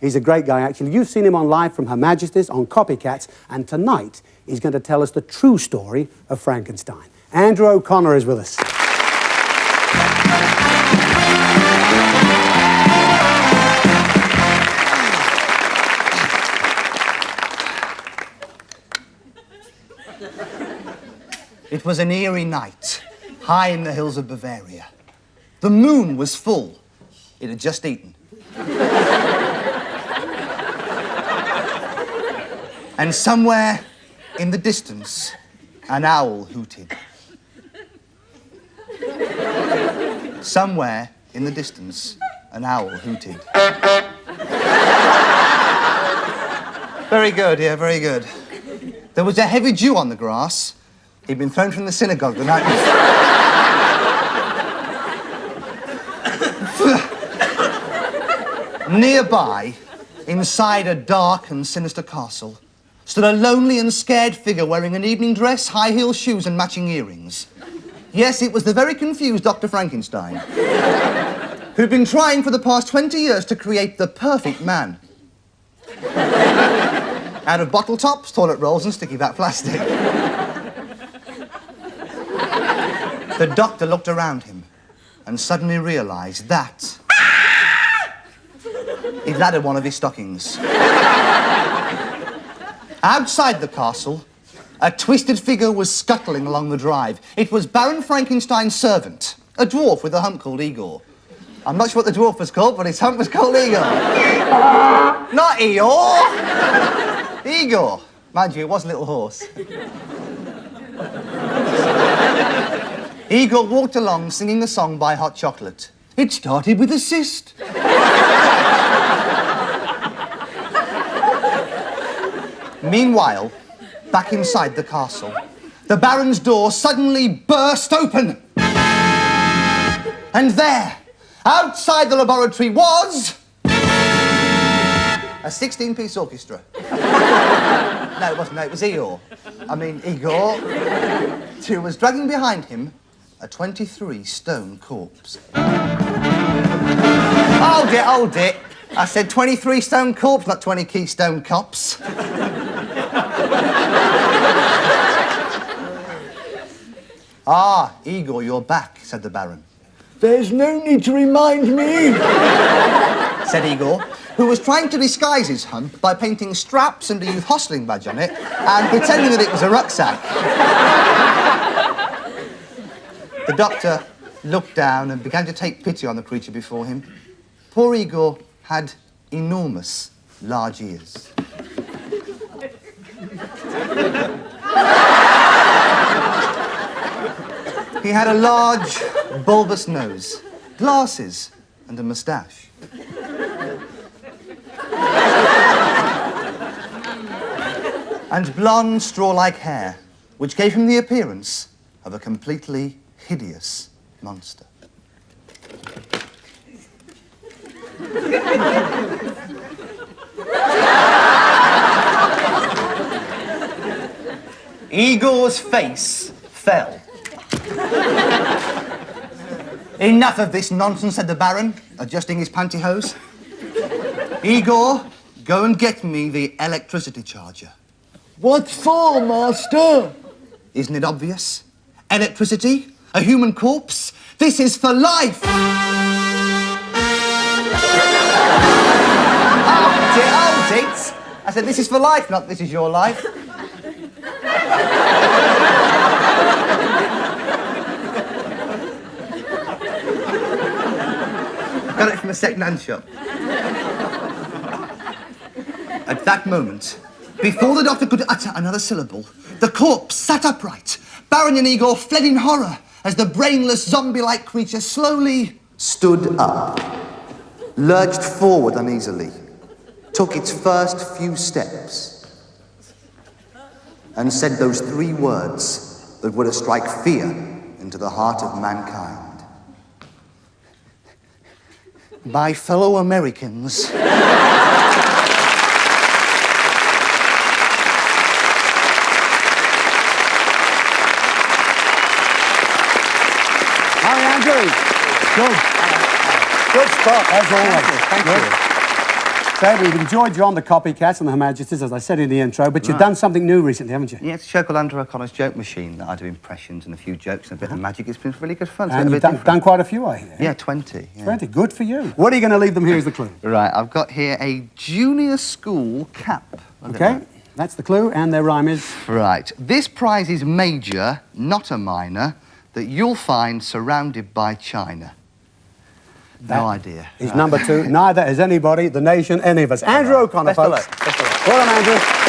He's a great guy, actually. You've seen him on Live from Her Majesty's on Copycats, and tonight he's going to tell us the true story of Frankenstein. Andrew O'Connor is with us. It was an eerie night, high in the hills of Bavaria. The moon was full. It had just eaten. And somewhere in the distance, an owl hooted. Somewhere in the distance, an owl hooted. Very good, yeah, very good. There was a heavy dew on the grass. He'd been thrown from the synagogue the night before. Nearby, inside a dark and sinister castle, stood a lonely and scared figure wearing an evening dress, high-heeled shoes and matching earrings. Yes, it was the very confused Dr. Frankenstein, who'd been trying for the past 20 years to create the perfect man. Out of bottle tops, toilet rolls and sticky back plastic. The doctor looked around him and suddenly realised that he'd laddered one of his stockings. Outside the castle, a twisted figure was scuttling along the drive. It was Baron Frankenstein's servant, a dwarf with a hump called Igor. I'm not sure what the dwarf was called, but his hump was called Igor. Not Eeyore! Igor. Mind you, it was a little horse. Igor walked along singing a song by Hot Chocolate. It started with a cyst. Meanwhile, back inside the castle, the Baron's door suddenly burst open. And there, outside the laboratory, was a 16-piece orchestra. No, it wasn't. No, it was Igor, who was dragging behind him a 23-stone corpse. Hold it. I said 23-stone corpse, not 20 keystone cops. Ah, Igor, you're back, said the Baron. There's no need to remind me, said Igor, who was trying to disguise his hump by painting straps and a youth hostling badge on it and pretending that it was a rucksack. The doctor looked down and began to take pity on the creature before him. Poor Igor had enormous, large ears. He had a large, bulbous nose, glasses, and a moustache. And blonde, straw-like hair, which gave him the appearance of a completely hideous monster. Igor's face fell. Enough of this nonsense, said the Baron, adjusting his pantyhose. Igor, go and get me the electricity charger. What for, master? Isn't it obvious? Electricity, a human corpse, this is for life! Hold it! I said this is for life, not this is your life. Got it from a second-hand shop. At that moment, before the doctor could utter another syllable, the corpse sat upright. Baron and Igor fled in horror as the brainless, zombie-like creature slowly stood up, lurched forward uneasily, took its first few steps, and said those three words that were to strike fear into the heart of mankind. My fellow Americans. Hi, Andrew. Good. Good spot, as always. Thank you. Dave, we've enjoyed you on the Copycats and the Her Majesties, as I said in the intro, but you've done something new recently, haven't you? Yeah, it's a show called Andrew O'Connor's Joke Machine that I do impressions and a few jokes and a bit of magic. It's been really good fun. And you've done quite a few, I hear. Yeah, 20. Yeah. 20, good for you. What are you going to leave them here as the clue? Right, I've got here a junior school cap. OK, that's the clue, and their rhyme is? Right, this prize is major, not a minor, that you'll find surrounded by China. No idea. He's number 2. Neither is anybody, the nation, any of us. Andrew O'Connor, Best of folks. luck. Best of luck. Well done, Andrew.